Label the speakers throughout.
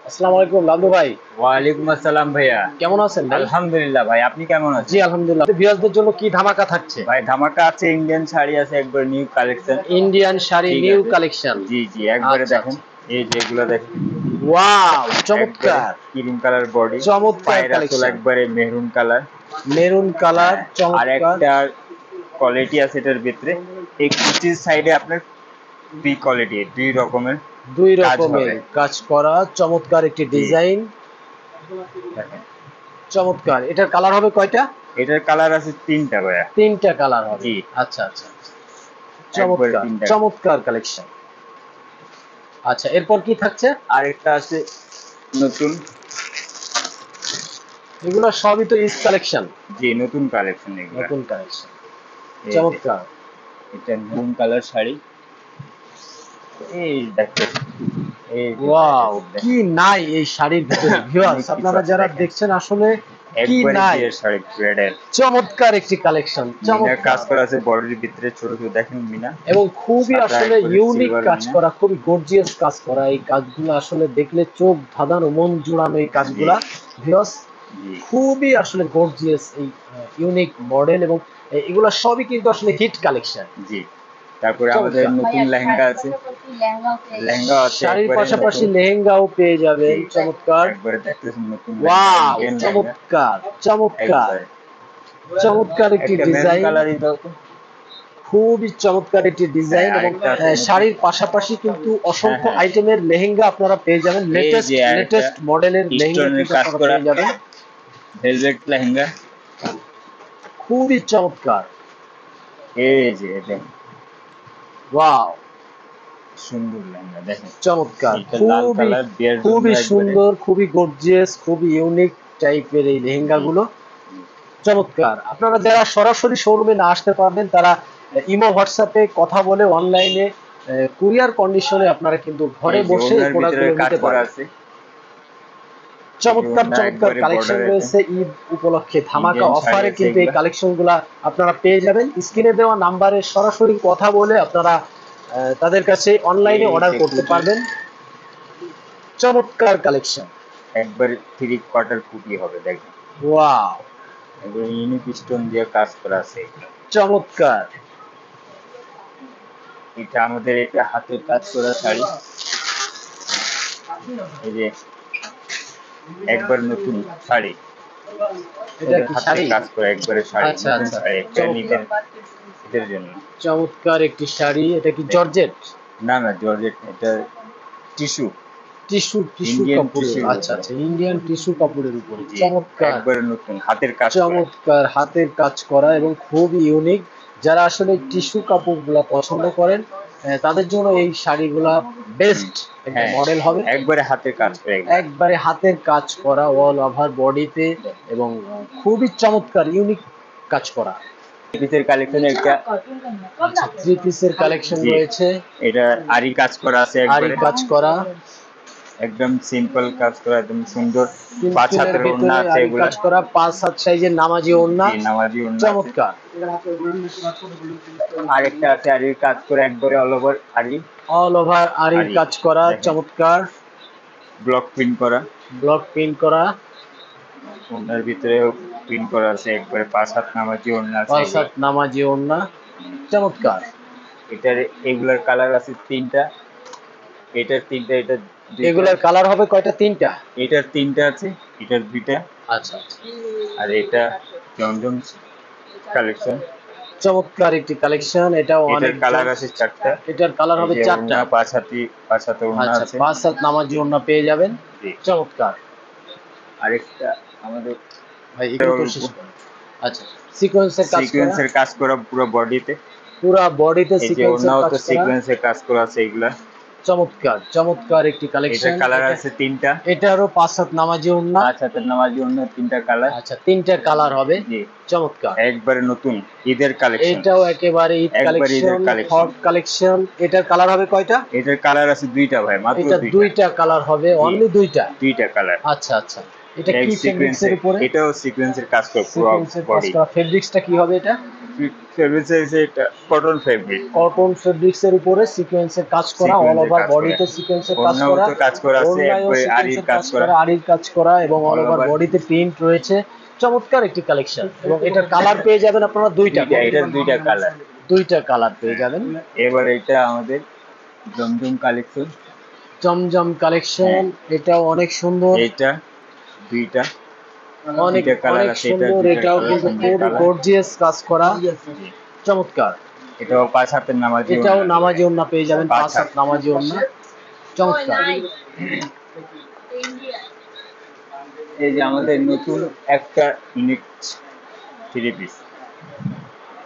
Speaker 1: আসসালামু আলাইকুম লালদু ভাই।
Speaker 2: ওয়ালাইকুম আসসালাম ভাইয়া।
Speaker 1: কেমন আছেন ভাই?
Speaker 2: আলহামদুলিল্লাহ ভাই, আপনি কেমন
Speaker 1: জি
Speaker 2: আছেন?
Speaker 1: আলহামদুলিল্লাহ। ভিউয়ারদের জন্য কি ধামাকা থাকছে?
Speaker 2: ভাই ধামাকা আছে, ইন্ডিয়ান শাড়ি আছে একবার নিউ কালেকশন।
Speaker 1: ইন্ডিয়ান শাড়ি
Speaker 2: ঠিক
Speaker 1: নিউ
Speaker 2: আছে,
Speaker 1: কালেকশন।
Speaker 2: জি জি একবারে
Speaker 1: আচ্ছা
Speaker 2: দেখেন।
Speaker 1: আচ্ছা।
Speaker 2: এই যে এগুলো দেখেন,
Speaker 1: ওয়াও
Speaker 2: একবারে
Speaker 1: চমৎকার।
Speaker 2: ক্রিম কালার বডি,
Speaker 1: চমৎকার
Speaker 2: পায়ের আসল
Speaker 1: কালেকশন।
Speaker 2: একবারে মেরুন কালার।
Speaker 1: মেরুন কালার
Speaker 2: হ্যাঁ, আর
Speaker 1: চমৎকার।
Speaker 2: একটা কোয়ালিটি আছে এটার ভিতরে, এই কুচির সাইডে আপনার দুই কোয়ালিটি, দুই রকমের
Speaker 1: দুই
Speaker 2: কাজ
Speaker 1: রকমের
Speaker 2: হবে।
Speaker 1: কাজ করা চমৎকার একটি
Speaker 2: জি
Speaker 1: ডিজাইন।
Speaker 2: দেখেন,
Speaker 1: চমৎকার। এটার কালার হবে কয়টা?
Speaker 2: এটার কালার আছে তিনটা ভাইয়া।
Speaker 1: তিনটা কালার হবে।
Speaker 2: জি,
Speaker 1: আচ্ছা আচ্ছা।
Speaker 2: একবারে
Speaker 1: চমৎকার
Speaker 2: তিনটা।
Speaker 1: চমৎকার কালেকশন। আচ্ছা এরপর কি থাকছে?
Speaker 2: আরেকটা আছে নতুন।
Speaker 1: এগুলো সবই তো ইস কালেকশন।
Speaker 2: জি, নতুন কালেকশন এগুলা।
Speaker 1: নতুন কালেকশন।
Speaker 2: এই যে
Speaker 1: চমৎকার।
Speaker 2: এটা নুন কালার শাড়ি। এই দেখেন, এই যে ভাই
Speaker 1: ওয়াও
Speaker 2: দেখেন
Speaker 1: কি
Speaker 2: দেখেন,
Speaker 1: নাই এই শাড়ির ভিতরে ভিউয়ার্স,
Speaker 2: অনেক কিছু
Speaker 1: আপনারা
Speaker 2: আছে
Speaker 1: যারা
Speaker 2: দেখেন।
Speaker 1: দেখছেন আসলে কি
Speaker 2: একবারে
Speaker 1: নাই।
Speaker 2: বিয়ের শাড়ি ব্রেডের
Speaker 1: চমৎকার একটি কালেকশন,
Speaker 2: মিনার কাজ
Speaker 1: চমৎকার
Speaker 2: করা আছে বডির ভিতরে, ছোট ছোট দেখেন মিনা,
Speaker 1: এবং খুবই
Speaker 2: সাদা
Speaker 1: আসলে
Speaker 2: একবারে
Speaker 1: ইউনিক
Speaker 2: সিলভার
Speaker 1: কাজ
Speaker 2: মিনা।
Speaker 1: করা, খুবই গর্জিয়াস কাজ করা। এই কাজগুলো আসলে দেখলে চোখ ধাঁধানো, মন জুড়ানো এই
Speaker 2: জি
Speaker 1: কাজগুলা ভিউয়ার্স।
Speaker 2: জি
Speaker 1: খুবই আসলে গর্জিয়াস এই ইউনিক মডেল এবং এগুলা সবই কিন্তু আসলে হিট কালেকশন।
Speaker 2: জি। তারপরে আমাদের
Speaker 1: চমৎকার।
Speaker 2: নতুন লেহেঙ্গা আছে, লেহেঙ্গা আছে
Speaker 1: শাড়ির
Speaker 2: একবারে
Speaker 1: পাশাপাশি
Speaker 2: নতুন।
Speaker 1: লেহেঙ্গাও পেয়ে
Speaker 2: জি,
Speaker 1: যাবেন। চমৎকার।
Speaker 2: একবারে দেখতেছেন নতুন লেহেঙ্গা,
Speaker 1: ওয়াও
Speaker 2: ইন্ডিয়ান লেহেঙ্গা
Speaker 1: চমৎকার চমৎকার।
Speaker 2: একবারে।
Speaker 1: চমৎকার একটি
Speaker 2: একটা মেরুন
Speaker 1: ডিজাইন।
Speaker 2: কালারই দাও তো।
Speaker 1: খুবই চমৎকার একটি
Speaker 2: হ্যাঁ,
Speaker 1: ডিজাইন এবং
Speaker 2: আরেকটা আছে নতুন।
Speaker 1: শাড়ির পাশাপাশি কিন্তু
Speaker 2: হ্যাঁ
Speaker 1: অসংখ্য
Speaker 2: হ্যাঁ,
Speaker 1: আইটেমের লেহেঙ্গা আপনারা পেয়ে যাবেন।
Speaker 2: এই
Speaker 1: লেটেস্ট
Speaker 2: যে আরেকটা
Speaker 1: লেটেস্ট মডেলের লেহেঙ্গা
Speaker 2: স্টোনের
Speaker 1: কিন্তু
Speaker 2: কাজ
Speaker 1: আপনারা
Speaker 2: করা
Speaker 1: পেয়ে যাবেন।
Speaker 2: ভেলভেট লেহেঙ্গা।
Speaker 1: খুবই চমৎকার।
Speaker 2: এই যে দেখেন,
Speaker 1: ওয়াও
Speaker 2: সুন্দর লেহেঙ্গা দেখেন।
Speaker 1: চমৎকার।
Speaker 2: এটা লাল
Speaker 1: খুবই
Speaker 2: কালার, বিয়ের জন্য
Speaker 1: খুবই
Speaker 2: একবারে।
Speaker 1: সুন্দর, খুবই গর্জিয়াস, খুবই ইউনিক টাইপের এই লেহেঙ্গা
Speaker 2: জি
Speaker 1: গুলো।
Speaker 2: জি
Speaker 1: চমৎকার। আপনারা যারা সরাসরি শোরুমে না আসতে পারবেন তারা ইমো হোয়াটসঅ্যাপে কথা বলে অনলাইনে কুরিয়ার কন্ডিশনে আপনারা কিন্তু ঘরে
Speaker 2: এই যে
Speaker 1: বসে এই
Speaker 2: ওনার ভিতরে
Speaker 1: প্রোডাক্টগুলো
Speaker 2: কাজ
Speaker 1: নিতে
Speaker 2: করা
Speaker 1: পারবেন।
Speaker 2: আছে। এই যে
Speaker 1: চমৎকার
Speaker 2: ওনা
Speaker 1: চমৎকার
Speaker 2: একবারে
Speaker 1: কালেকশন
Speaker 2: বর্ডারের,
Speaker 1: রয়েছে ঈদ উপলক্ষে ধামাকা
Speaker 2: ইন্ডিয়ান শাড়ি
Speaker 1: অফারে
Speaker 2: আছে
Speaker 1: কিন্তু এই
Speaker 2: এগুলা।
Speaker 1: কালেকশনগুলো আপনারা পেয়ে যাবেন। স্ক্রিনে দেওয়া নাম্বারে সরাসরি কথা বলে আপনারা তাদের কাছে অনলাইনে
Speaker 2: এই
Speaker 1: অর্ডার
Speaker 2: যে
Speaker 1: করতে
Speaker 2: কুটি,
Speaker 1: পারবেন। চমৎকার কালেকশন।
Speaker 2: একবারে 3/4 কুটি হবে দেখেন।
Speaker 1: ওয়াও
Speaker 2: একবারে ইউনিক স্টোন দিয়ে কাজ করা আছে এগুলা।
Speaker 1: চমৎকার।
Speaker 2: এটা আমাদের এটা হাতের কাজ করা শাড়ি। এই যে একবার নতুন শাড়ি,
Speaker 1: এটা
Speaker 2: এটা
Speaker 1: কি
Speaker 2: হাতের
Speaker 1: শাড়ি?
Speaker 2: কাজ করা একবারে শাড়ি,
Speaker 1: আচ্ছা
Speaker 2: নতুন
Speaker 1: আচ্ছা।
Speaker 2: শাড়ি একটা
Speaker 1: চমৎকার
Speaker 2: ঈদের, ঈদের জন্য।
Speaker 1: চমৎকার একটি শাড়ি। এটা কি
Speaker 2: দেখেন,
Speaker 1: জর্জেট?
Speaker 2: না না জর্জেট, এটা টিস্যু,
Speaker 1: টিস্যু টিস্যু
Speaker 2: ইন্ডিয়ান
Speaker 1: কাপড়ের।
Speaker 2: টিস্যুর
Speaker 1: আচ্ছা
Speaker 2: উপরে।
Speaker 1: আচ্ছা, ইন্ডিয়ান টিস্যু কাপড়ের উপরে।
Speaker 2: জি,
Speaker 1: চমৎকার
Speaker 2: একবারে নতুন হাতের কাজ করা।
Speaker 1: চমৎকার হাতের কাজ করা এবং খুবই ইউনিক। যারা আসলে টিস্যু কাপড়গুলা পছন্দ করেন তাদের জন্য এই শাড়িগুলা
Speaker 2: হুম,
Speaker 1: বেস্ট একটা
Speaker 2: হ্যাঁ,
Speaker 1: মডেল হবে।
Speaker 2: একবারে হাতের কাজ করা এগুলা।
Speaker 1: একবারে হাতের কাজ করা অল ওভার বডিতে এবং খুবই চমৎকার ইউনিক কাজ করা।
Speaker 2: পিসের কালেকশনে একটা,
Speaker 1: আচ্ছা থ্রি পিসের কালেকশন
Speaker 2: জি,
Speaker 1: রয়েছে।
Speaker 2: এটা আরি কাজ করা আছে
Speaker 1: আরি
Speaker 2: একবারে,
Speaker 1: কাজ করা।
Speaker 2: একদম সিম্পল কাজ করা, একদম সুন্দর। 5
Speaker 1: সিম্পলের
Speaker 2: হাতের ওড়না
Speaker 1: ভিতরে
Speaker 2: আছে
Speaker 1: আরি
Speaker 2: এগুলা।
Speaker 1: কাজ করা 5 হাত সাইজের নামাজি ওড়না।
Speaker 2: জি, নামাজি ওড়না আছে।
Speaker 1: চমৎকার।
Speaker 2: আরেকটা আছে আরির কাজ করে একবারে অল ওভার আরি।
Speaker 1: অল ওভার আরির
Speaker 2: আরি
Speaker 1: কাজ করা
Speaker 2: দেখেন,
Speaker 1: চমৎকার।
Speaker 2: ব্লক প্রিন্ট করা,
Speaker 1: ব্লক প্রিন্ট করা।
Speaker 2: ওড়নার ভিতরেও প্রিন্ট করা আছে একবারে। 5 হাত নামাজি ওড়না আছে
Speaker 1: 5
Speaker 2: এগুলো।
Speaker 1: হাত নামাজি ওড়না চমৎকার।
Speaker 2: এটার এগুলার কালার আছে তিনটা, এটার তিনটা, এটার দুইটা।
Speaker 1: এগুলার কালার হবে কয়টা? তিনটা।
Speaker 2: এটার তিনটা আছে, এটার দুইটা।
Speaker 1: আচ্ছা আচ্ছা।
Speaker 2: আর এটা জমজম কালেকশন,
Speaker 1: চমৎকার একটি কালেকশন, এটাও
Speaker 2: এটার
Speaker 1: অনেক
Speaker 2: কালার আছে 4টা।
Speaker 1: এটার কালার
Speaker 2: এই
Speaker 1: হবে
Speaker 2: যে
Speaker 1: 4টা।
Speaker 2: ওড়না 5 হাতি, 5 হাতে ওড়না
Speaker 1: আচ্ছা
Speaker 2: আছে।
Speaker 1: 5 হাত নামাজি ওড়না পেয়ে যাবেন।
Speaker 2: জি,
Speaker 1: চমৎকার।
Speaker 2: আরেকটা আমাদের
Speaker 1: ভাই এগুলো তো শেষ করুন। আচ্ছা সিকোয়েন্সের কাজ করা।
Speaker 2: সিকোয়েন্সের কাজ করা পুরো বডিতে।
Speaker 1: পুরা বডিতে
Speaker 2: এই যে
Speaker 1: সিকোয়েন্সের
Speaker 2: ওড়নাও
Speaker 1: কাজ
Speaker 2: তো
Speaker 1: করা।
Speaker 2: সিকোয়েন্সের কাজ করা আছে এগুলা।
Speaker 1: চমৎকার চমৎকার একটি
Speaker 2: এটার
Speaker 1: কালেকশন।
Speaker 2: কালার আছে তিনটা।
Speaker 1: এটারও 5 হাত নামাজি ওড়না।
Speaker 2: 5 হাতের নামাজি ওড়না, তিনটা কালার।
Speaker 1: আচ্ছা তিনটা কালার হবে।
Speaker 2: জি,
Speaker 1: চমৎকার।
Speaker 2: একবারে নতুন ঈদের কালেকশন,
Speaker 1: এটাও একেবারে ঈদ
Speaker 2: একবার ঈদের
Speaker 1: কালেকশন,
Speaker 2: কালেকশন।
Speaker 1: Hot collection. এটার কালার হবে কয়টা?
Speaker 2: এটার কালার আছে দুইটা ভাই, মাত্র
Speaker 1: এটা
Speaker 2: দুইটা।
Speaker 1: দুইটা কালার হবে,
Speaker 2: জি,
Speaker 1: অনলি দুইটা।
Speaker 2: দুইটা কালার।
Speaker 1: আচ্ছা আচ্ছা। এটা কি ফেব্রিক্স এর উপরে?
Speaker 2: এটাও সিকোয়েন্সের কাজ করা পুরো
Speaker 1: সিকোয়েন্সের কাজ
Speaker 2: বডি।
Speaker 1: করা। ফেব্রিক্সটা কি হবে এটা?
Speaker 2: ফেব্রিক্স এটা কটন ফেব্রিক।
Speaker 1: কটন ফেব্রিক্স এর উপরে সিকোয়েন্সের কাজ করা, অল ওভার বডিতে সিকোয়েন্সের কাজ করা,
Speaker 2: অন্যও তো কাজ করা আছে,
Speaker 1: ওড়নায়ও
Speaker 2: একবারে আরির
Speaker 1: সিকোয়েন্সের
Speaker 2: কাজ
Speaker 1: কাজ
Speaker 2: করা।
Speaker 1: করা, আরির কাজ করা এবং অল
Speaker 2: All
Speaker 1: ওভার
Speaker 2: over
Speaker 1: বডিতে প্রিন্ট রয়েছে। চমৎকার একটি কালেকশন এবং এটার কালার পেয়ে যাবেন আপনারা দুইটা।
Speaker 2: এটার দুইটা কালার।
Speaker 1: দুইটা কালার পেয়ে যাবেন।
Speaker 2: এবার এটা আমাদের জমজম কালেকশন।
Speaker 1: জমজম কালেকশন, এটাও অনেক সুন্দর।
Speaker 2: এটা দুইটা
Speaker 1: অনেক
Speaker 2: দুইটা কালার
Speaker 1: অনেক
Speaker 2: আছে,
Speaker 1: সুন্দর।
Speaker 2: দুইটা
Speaker 1: এটাও
Speaker 2: colour
Speaker 1: কিন্তু
Speaker 2: সুন্দর
Speaker 1: খুব
Speaker 2: colour।
Speaker 1: গর্জিয়াস কাজ করা, চমৎকার।
Speaker 2: এটাও 5 হাতের নামাজি।
Speaker 1: এটাও নামাজি ওড়না পেয়ে যাবেন, 5
Speaker 2: 5
Speaker 1: হাত নামাজি ওড়না, চমৎকার।
Speaker 2: এই যে আমাদের নতুন একটা ইউনিক 3 পিস।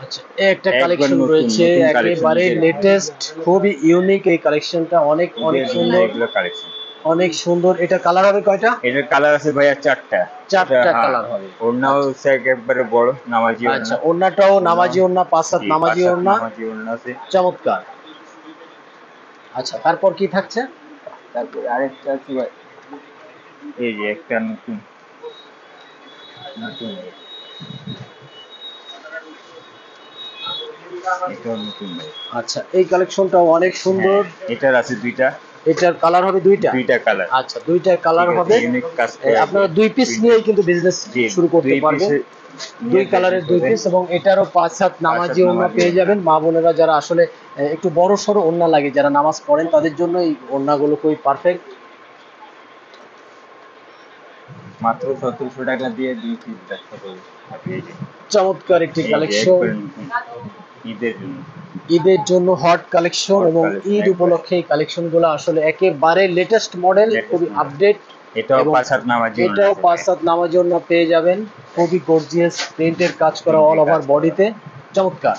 Speaker 1: আচ্ছা, এই একটা
Speaker 2: একবার
Speaker 1: কালেকশন
Speaker 2: নতুন,
Speaker 1: রয়েছে,
Speaker 2: নতুন collection
Speaker 1: একেবারে
Speaker 2: যেটা।
Speaker 1: লেটেস্ট, খুবই ইউনিক এই কালেকশনটা, অনেক অনেক সুন্দর,
Speaker 2: এগুলো কালেকশন।
Speaker 1: অনেক সুন্দর। এটা কালার হবে কয়টা?
Speaker 2: এটার কালার আছে ভাইয়া 4টা।
Speaker 1: চারটা কালার হবে।
Speaker 2: ওড়নাও হচ্ছে একবারে বড় নামাজি ওড়না।
Speaker 1: আচ্ছা, ওড়নাটাও নামাজি ওড়না, 5 হাত
Speaker 2: জি,
Speaker 1: নামাজি
Speaker 2: 5 হাত
Speaker 1: ওড়না,
Speaker 2: নামাজি ওড়না আছে।
Speaker 1: চমৎকার। আচ্ছা, তারপর কি থাকছে?
Speaker 2: তারপরে আরেকটা আছে ভাই, এই যে একটা নতুন নতুন এটাও নতুন ভাই।
Speaker 1: আচ্ছা, এই কালেকশনটাও অনেক সুন্দর।
Speaker 2: এটার আছে দুইটা।
Speaker 1: এটার কালার হবে দুইটা।
Speaker 2: দুইটা কালার।
Speaker 1: আচ্ছা, দুইটা কালার হবে।
Speaker 2: ইউনিক কাজ
Speaker 1: আপনারা দুই পিস নিয়েই কিন্তু বিজনেস শুরু করতে পারবেন। দুই কালারের দুই পিস এবং এটারও 5 হাত নামাজি ওড়না পেয়ে যাবেন। মা বোনেরা যারা আসলে একটু বড় সড়ো ওড়না লাগে, যারা নামাজ পড়েন, তাদের জন্য এই ওড়নাগুলো খুবই পারফেক্ট।
Speaker 2: মাত্র 1700 টাকা দিয়ে 2 পিস ব্যবসা করি।
Speaker 1: চমৎকার একটি কালেকশন,
Speaker 2: ঈদের জন্য।
Speaker 1: ঈদের জন্য হট কালেকশন
Speaker 2: Hot
Speaker 1: এবং
Speaker 2: collection
Speaker 1: ঈদ
Speaker 2: একবারে।
Speaker 1: উপলক্ষে এই কালেকশনগুলো আসলে একেবারে লেটেস্ট মডেল,
Speaker 2: Latest
Speaker 1: খুবই
Speaker 2: model।
Speaker 1: আপডেট।
Speaker 2: এটাও
Speaker 1: এবং
Speaker 2: 5 হাত নামাজি ওড়না
Speaker 1: এটাও
Speaker 2: আছে
Speaker 1: 5
Speaker 2: ভাই।
Speaker 1: হাত নামাজি ওড়না পেয়ে যাবেন, খুবই গর্জিয়াস প্রিন্টের কাজ করা, অল ওভার বডিতে, চমৎকার।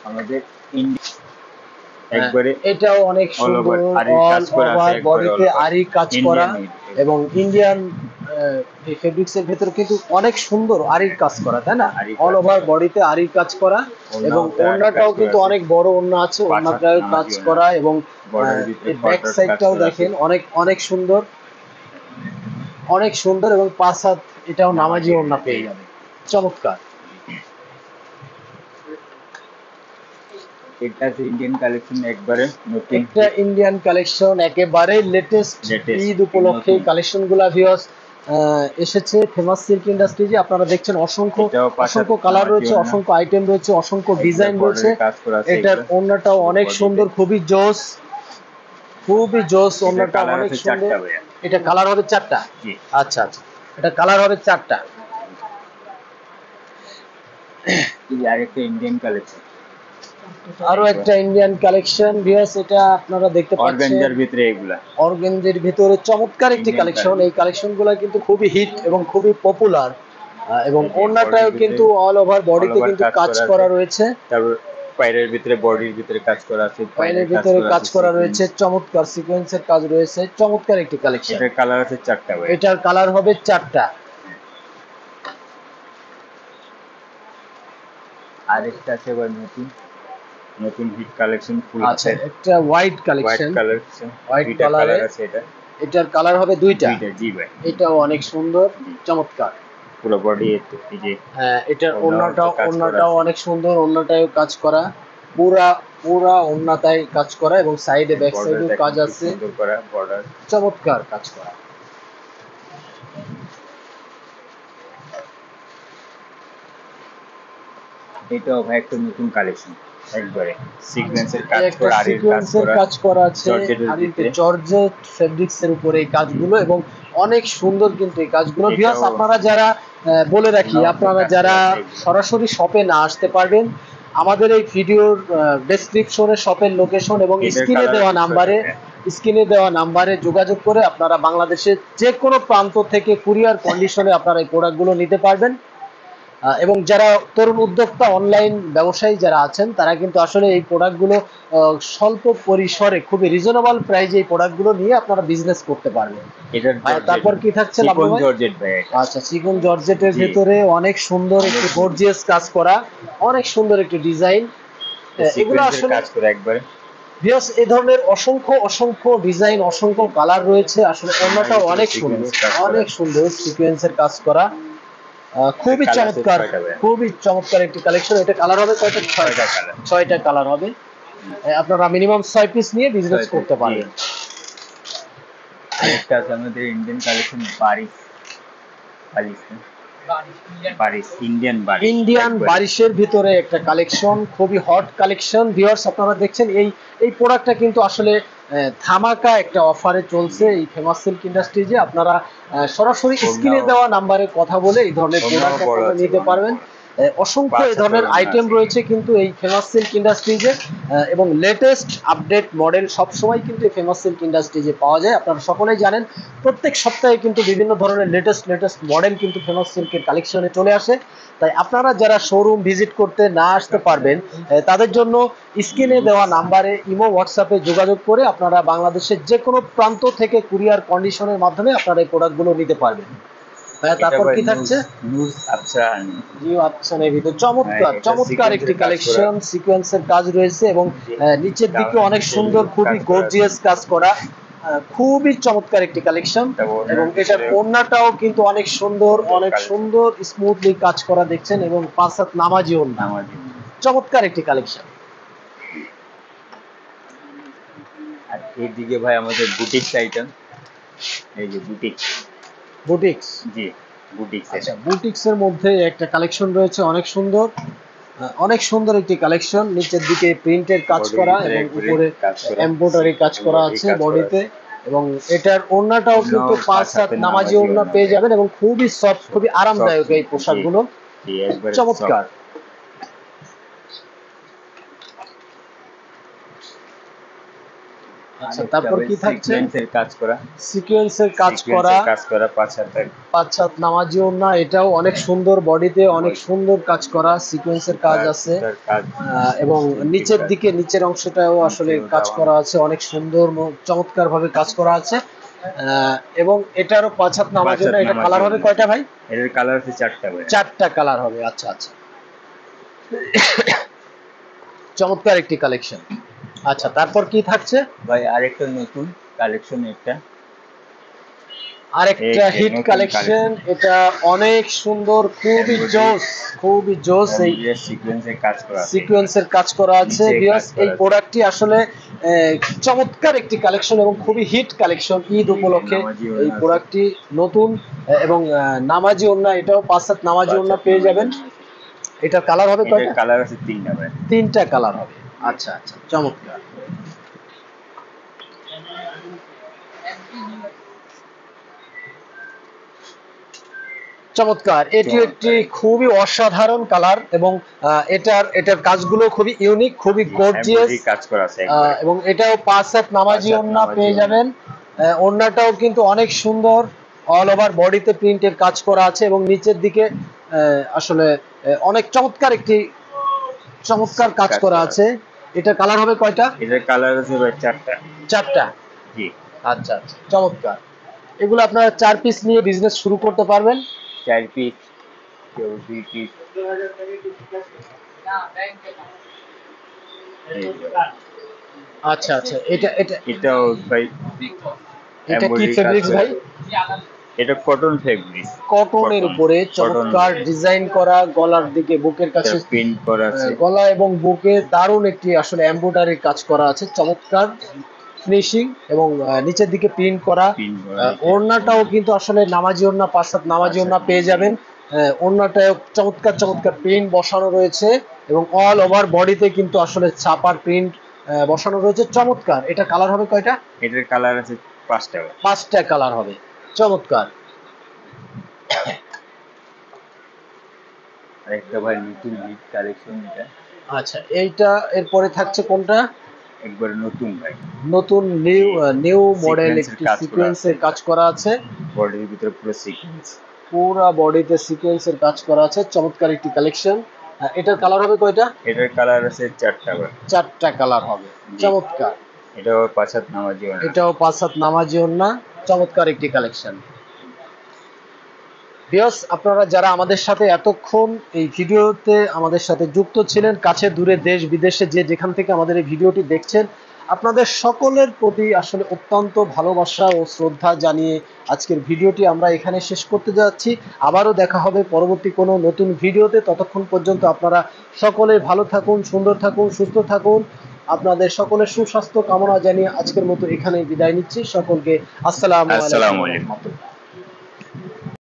Speaker 2: আমাদের একবারে
Speaker 1: এটাও অনেক
Speaker 2: all over
Speaker 1: সুন্দর,
Speaker 2: আরির
Speaker 1: অল
Speaker 2: কাজ করা আছে,
Speaker 1: ওভার
Speaker 2: একবারে
Speaker 1: বডিতে
Speaker 2: all over।
Speaker 1: আরি কাজ
Speaker 2: Indian
Speaker 1: করা
Speaker 2: made।
Speaker 1: এবং ইন্ডিয়ান এই ফেব্রিক্স এর ভেতরে কিন্তু অনেক সুন্দর আরির কাজ করা, তাই না?
Speaker 2: আরির
Speaker 1: অল
Speaker 2: কাজ
Speaker 1: ওভার
Speaker 2: করা।
Speaker 1: বডিতে আরির কাজ করা এবং
Speaker 2: ওড়নাও তার
Speaker 1: ওড়নাটাও
Speaker 2: কাজ করা
Speaker 1: কিন্তু
Speaker 2: আছে।
Speaker 1: অনেক বড় ওড়না আছে,
Speaker 2: 5 হাত
Speaker 1: ওড়নাটাও
Speaker 2: নামাজি
Speaker 1: কাজ
Speaker 2: ওড়না।
Speaker 1: করা এবং
Speaker 2: Border ভিতরে
Speaker 1: ব্যাক
Speaker 2: border
Speaker 1: সাইডটাও
Speaker 2: কাজ করা
Speaker 1: দেখেন
Speaker 2: আছে।
Speaker 1: অনেক অনেক সুন্দর, অনেক সুন্দর এবং 5 হাত এটাও নামাজি ওড়না পেয়ে যাবে, চমৎকার।
Speaker 2: এটা আছে ইন্ডিয়ান কালেকশন, একবারে নতুন।
Speaker 1: একটা ইন্ডিয়ান কালেকশন, একেবারে লেটেস্ট
Speaker 2: Latest,
Speaker 1: ঈদ উপলক্ষে
Speaker 2: নতুন।
Speaker 1: কালেকশনগুলো ভিউয়ার্স এসেছে ফেমাস সিল্ক ইন্ডাস্ট্রিজে। আপনারা দেখছেন অসংখ্য
Speaker 2: এটাও 5 হাত
Speaker 1: অসংখ্য কালার
Speaker 2: নামাজি
Speaker 1: রয়েছে,
Speaker 2: ওড়না।
Speaker 1: অসংখ্য আইটেম রয়েছে, অসংখ্য ডিজাইন
Speaker 2: border
Speaker 1: রয়েছে।
Speaker 2: কাজ করা আছে
Speaker 1: এটার
Speaker 2: এগুলো।
Speaker 1: ওড়নাটাও অনেক
Speaker 2: Body তে।
Speaker 1: সুন্দর, খুবই জোস, খুবই জোস।
Speaker 2: এটার
Speaker 1: ওড়নাটা
Speaker 2: কালার
Speaker 1: অনেক
Speaker 2: আছে
Speaker 1: সুন্দর।
Speaker 2: 4টা ভাইয়া।
Speaker 1: এটা কালার হবে 4টা।
Speaker 2: জি।
Speaker 1: আচ্ছা আচ্ছা, এটা কালার হবে 4টা।
Speaker 2: এই আরেকটা ইন্ডিয়ান কালেকশন,
Speaker 1: আরো একটা ইন্ডিয়ান কালেকশন ভিউয়ার্স, এটা আপনারা দেখতে পাচ্ছেন
Speaker 2: অর্গানজার ভিতরে এগুলা।
Speaker 1: অর্গেঞ্জের ভিতরে চমৎকার একটি
Speaker 2: Indian
Speaker 1: কালেকশন।
Speaker 2: collection।
Speaker 1: এই কালেকশনগুলো কিন্তু খুবই হিট এবং খুবই পপুলার এবং
Speaker 2: এই যে
Speaker 1: ওড়নাটাও
Speaker 2: body র
Speaker 1: কিন্তু
Speaker 2: ভিতরে
Speaker 1: অল ওভার বডিতে
Speaker 2: all over
Speaker 1: কিন্তু
Speaker 2: কাজ
Speaker 1: কাজ
Speaker 2: করা
Speaker 1: করা
Speaker 2: আছে।
Speaker 1: রয়েছে,
Speaker 2: তারপর পায়ের ভিতরে বডির ভিতরে কাজ করা আছে,
Speaker 1: পায়ের ভিতরে কাজ করা রয়েছে, চমৎকার সিকোয়েন্সের কাজ রয়েছে, চমৎকার একটি কালেকশন।
Speaker 2: এটার কালার আছে 4টা ভাই।
Speaker 1: এটার কালার হবে 4টা।
Speaker 2: আরেকটা আছে ভাই নতুন নতুন হিট কালেকশন ফুল
Speaker 1: আচ্ছা,
Speaker 2: আছে।
Speaker 1: একটা white
Speaker 2: white
Speaker 1: collection,
Speaker 2: collection,
Speaker 1: white
Speaker 2: দুইটা
Speaker 1: কালারে
Speaker 2: কালার আছে এটা।
Speaker 1: এটার কালার হবে দুইটা।
Speaker 2: দুইটা, জি ভাই।
Speaker 1: এটাও অনেক সুন্দর, চমৎকার।
Speaker 2: পুরো বডি এই যে
Speaker 1: হ্যাঁ, এটার
Speaker 2: ওড়নাটাও কাজ করা
Speaker 1: ওড়নাটাও
Speaker 2: আছে।
Speaker 1: অনেক সুন্দর, ওড়নাটাও কাজ করা, পুরা পুরা ওড়নাটাই কাজ করা এবং সাইডে ব্যাক
Speaker 2: বর্ডার
Speaker 1: সাইডেও
Speaker 2: দেখেন
Speaker 1: কাজ
Speaker 2: কি
Speaker 1: আছে,
Speaker 2: সুন্দর করা বর্ডার।
Speaker 1: চমৎকার কাজ করা।
Speaker 2: এটাও ভাই একটা নতুন কালেকশন, একবারে সিকোয়েন্সের কাজ
Speaker 1: একটা
Speaker 2: করা, আরির কাজ
Speaker 1: সিকোয়েন্সের
Speaker 2: করা,
Speaker 1: কাজ করা আছে,
Speaker 2: জর্জেটের
Speaker 1: আর
Speaker 2: ভিতরে।
Speaker 1: জর্জেট ফেব্রিক্স এর উপরে এই কাজগুলো এবং অনেক সুন্দর কিন্তু এই কাজগুলো।
Speaker 2: এটাও-
Speaker 1: ভিউয়ার্স, আপনারা যারা বলে রাখি,
Speaker 2: ওনাও
Speaker 1: আপনারা
Speaker 2: কাজ
Speaker 1: যারা
Speaker 2: করা আছে এগুলো।
Speaker 1: সরাসরি শপে না আসতে পারবেন, আমাদের এই ভিডিওর ডেসক্রিপশনে শপের লোকেশন এবং
Speaker 2: এটার
Speaker 1: স্ক্রিনে
Speaker 2: colour
Speaker 1: দেওয়া
Speaker 2: আছে
Speaker 1: নাম্বারে
Speaker 2: ছয়টা।
Speaker 1: স্ক্রিনে দেওয়া নাম্বারে যোগাযোগ করে আপনারা বাংলাদেশের যে কোনো প্রান্ত থেকে কুরিয়ার কন্ডিশনে আপনারা এই প্রোডাক্টগুলো নিতে পারবেন। এবং যারা তরুণ উদ্যোক্তা অনলাইন ব্যবসায়ী যারা আছেন, তারা কিন্তু আসলে এই প্রোডাক্টগুলো স্বল্প পরিসরে খুবই রিজনেবল প্রাইসে এই প্রোডাক্টগুলো নিয়ে আপনারা বিজনেস করতে পারবেন।
Speaker 2: এটার
Speaker 1: তারপর কি থাকছে লাভলু
Speaker 2: চিকন
Speaker 1: ভাই?
Speaker 2: জর্জেট ভাই এটা।
Speaker 1: আচ্ছা, চিকন জর্জেটের
Speaker 2: জি।
Speaker 1: ভেতরে অনেক সুন্দর একটি গর্জিয়াস কাজ করা, অনেক সুন্দর একটি ডিজাইন। এগুলো
Speaker 2: সিকোয়েন্সের
Speaker 1: আসলে
Speaker 2: কাজ করে একবারে।
Speaker 1: ভিউয়ার্স এই ধরনের অসংখ্য অসংখ্য ডিজাইন, অসংখ্য কালার রয়েছে। আসলে ওড়নাটাও অনেক সুন্দর, অনেক সুন্দর সিকোয়েন্সের কাজ করা। খুবই চমৎকার, খুবই চমৎকার একটি কালেকশন। এটা কালার হবে কয়টা? 6টা কালার, 6টা কালার হবে। আপনারা মিনিমাম 6 পিস নিয়ে বিজনেস করতে পারবেন।
Speaker 2: আরেকটা আছে আমাদের ইন্ডিয়ান কালেকশন, বারিশ ইন্ডিয়ান
Speaker 1: বারিশের ভিতরে একটা কালেকশন, খুবই হট কালেকশন। ভিউয়ার্স আপনারা দেখছেন এই প্রোডাক্টটা কিন্তু আসলে ধামাকা একটা অফারে চলছে এই ফেমাস সিল্ক ইন্ডাস্ট্রিজে। আপনারা সরাসরি স্ক্রিনে দেওয়া নাম্বারে কথা বলে এই ধরনের প্রোডাক্ট আপনারা নিতে পারবেন। অসংখ্য এই ধরনের আইটেম রয়েছে কিন্তু এই ফেমাস সিল্ক ইন্ডাস্ট্রিজে, এবং লেটেস্ট আপডেট মডেল সবসময় কিন্তু এই ফেমাস সিল্ক ইন্ডাস্ট্রিজে পাওয়া যায়। আপনারা সকলেই জানেন প্রত্যেক সপ্তাহে কিন্তু বিভিন্ন ধরনের লেটেস্ট মডেল কিন্তু ফেমাস সিল্কের কালেকশনে চলে আসে। তাই আপনারা যারা শোরুম ভিজিট করতে না আসতে পারবেন তাদের জন্য স্ক্রিনে দেওয়া নাম্বারে ইমো হোয়াটসঅ্যাপে যোগাযোগ করে আপনারা বাংলাদেশের যে কোনো প্রান্ত থেকে কুরিয়ার কন্ডিশনের মাধ্যমে আপনারা এই প্রোডাক্টগুলো নিতে পারবেন। তারপর কি থাকছে? চমৎকার চমৎকার একটি কালেকশন, সিকোয়েন্সের কাজ রয়েছে এবং নিচের দিকে অনেক সুন্দর, খুবই গর্জিয়াস কাজ করা, খুবই চমৎকার একটি কালেকশন। এবং এটার ওড়নাটাও কিন্তু অনেক সুন্দর, অনেক সুন্দর স্মুথলি কাজ করা দেখছেন, এবং 5 হাত নামাজি ওড়না, চমৎকার একটি কালেকশন।
Speaker 2: আর এইদিকে ভাই আমাদের বুটিক্স আইটেম, এই যে
Speaker 1: বুটিক্স,
Speaker 2: জি বুটিক্স।
Speaker 1: আচ্ছা, বুটিক্সের মধ্যে একটা কালেকশন রয়েছে অনেক সুন্দর, অনেক সুন্দর একটি কালেকশন। নিচের দিকে প্রিন্টের কাজ করা এবং উপরে এমব্রয়ডারি কাজ করা আছে বডিতে, এবং এটার ওড়নাটাও কিন্তু 5 হাত নামাজি ওড়না পেয়ে যাবেন, এবং খুবই সফট, খুবই আরামদায়ক এই পোশাকগুলো, চমৎকার। আচ্ছা, তারপর কি থাকছে? সিকোয়েন্সের কাজ করা 5 হাত নামাজি ওড়না, এটাও অনেক সুন্দর, বডিতে অনেক সুন্দর কাজ করা, সিকোয়েন্সের কাজ আছে, এবং নিচের দিকে নিচের অংশটাও আসলে কাজ করা আছে, অনেক সুন্দর চমৎকার ভাবে কাজ করা আছে। এবং এটারও 5 হাত নামাজি ওড়না। এটা কালার হবে কয়টা ভাই?
Speaker 2: এর কালার আছে 4টা ভাই,
Speaker 1: 4টা কালার হবে। আচ্ছা আচ্ছা, চমৎকার একটি কালেকশন। আচ্ছা, তারপর কি থাকছে
Speaker 2: ভাই? আরেকটা নতুন কালেকশন,
Speaker 1: আরেকটা হিট কালেকশন। এটা অনেক সুন্দর, খুবই জোস, খুবই জোস। এই সিকোয়েন্সের কাজ করা আছে। ভিউয়ার্স এই প্রোডাক্টটি আসলে চমৎকার একটি কালেকশন এবং খুবই হিট কালেকশন। ঈদ উপলক্ষে এই প্রোডাক্টটি নতুন, এবং নামাজি ওড়না, এটাও 5 হাত নামাজি ওড়না পেয়ে যাবেন। এটার কালার হবে কয়টা?
Speaker 2: কালার আছে 3টা ভাই,
Speaker 1: 3টা কালার হবে। আচ্ছা আচ্ছা, চমৎকার। চমৎকার, এটি একটি খুবই অসাধারণ কালার, এবং এটার কাজগুলো খুবই ইউনিক, খুবই গর্জিয়াস
Speaker 2: কাজ করা আছে,
Speaker 1: এবং এটাও 5 হাত নামাজি ওড়না পেয়ে যাবেন। ওড়নাটাও কিন্তু অনেক সুন্দর, অল ওভার বডিতে প্রিন্টের কাজ করা আছে, এবং নিচের দিকে আসলে অনেক চমৎকার কাজ করা আছে। এটা কালার হবে কয়টা?
Speaker 2: এটার কালার আছে ভাই 4টা।
Speaker 1: 4টা,
Speaker 2: জি।
Speaker 1: আচ্ছা আচ্ছা, চমৎকার। এগুলো আপনারা 4 পিস নিয়ে বিজনেস শুরু করতে পারবেন।
Speaker 2: 4 পিস, কেউ 2 পিস।
Speaker 1: আচ্ছা আচ্ছা,
Speaker 2: এটাও ভাই,
Speaker 1: এটা কি ফেব্রিক্স ভাই?
Speaker 2: এটা কটন ফেব্রিক,
Speaker 1: কটনের উপরে চমৎকার ডিজাইন করা, গলার দিকে বুকের কাছে
Speaker 2: প্রিন্ট করা আছে,
Speaker 1: গলা এবং বুকে দারুণ একটি আসলে এমব্রয়ডারি কাজ করা আছে, চমৎকার ফিনিশিং, এবং নিচের দিকে প্রিন্ট করা। ওড়নাটাও কিন্তু আসলে নামাজি ওড়না, 5 হাত নামাজি ওড়না পেয়ে যাবেন। ওড়নাটাও চমৎকার চমৎকার প্রিন্ট বসানো রয়েছে, এবং অল ওভার বডিতে কিন্তু আসলে ছাপার প্রিন্ট বসানো রয়েছে, চমৎকার। এটা কালার হবে কয়টা?
Speaker 2: এটার কালার আছে 5টা।
Speaker 1: 5টা কালার হবে, চমৎকার।
Speaker 2: আরেকটা ভাই নতুন হিট কালেকশন এটা।
Speaker 1: আচ্ছা, এইটা এরপরে থাকছে কোনটা?
Speaker 2: একবার নতুন ভাই,
Speaker 1: নতুন নিউ মডেল, একটি সিকোয়েন্সের কাজ করা আছে,
Speaker 2: বডির ভিতরে পুরো সিকোয়েন্স,
Speaker 1: পুরো বডিতে সিকোয়েন্সের কাজ করা আছে, চমৎকার একটি কালেকশন। এটার কালার হবে কয়টা?
Speaker 2: এটার কালার আছে 4টা ভাই,
Speaker 1: 4টা কালার হবে, চমৎকার।
Speaker 2: এটাও 5 হাত নামাজি ওড়না,
Speaker 1: এটাও 5 হাত নামাজি ওড়না, চমৎকার একটি কালেকশন। ভিউয়ার্স, আপনারা যারা আমাদের সাথে এতক্ষণ এই ভিডিওতে আমাদের সাথে যুক্ত ছিলেন, কাছে দূরে দেশ বিদেশে যে যেখান থেকে আমাদের এই ভিডিওটি দেখছেন, আপনাদের সকলের প্রতি আসলে অত্যন্ত ভালোবাসা ও শ্রদ্ধা জানিয়ে আজকের ভিডিওটি আমরা এখানে শেষ করতে যাচ্ছি। আবারও দেখা হবে পরবর্তী কোনো নতুন ভিডিওতে। ততক্ষণ পর্যন্ত আপনারা সকলে ভালো থাকুন, সুন্দর থাকুন, সুস্থ থাকুন। আপনাদের সকলের সুস্বাস্থ্য কামনা জানিয়ে আজকের মতো এখানেই বিদায় নিচ্ছি। সকলকে আসসালামু আলাইকুম
Speaker 2: আসসালামু
Speaker 1: ওয়া
Speaker 2: আলাইকুম।
Speaker 1: রাহমাতুল্লাহ।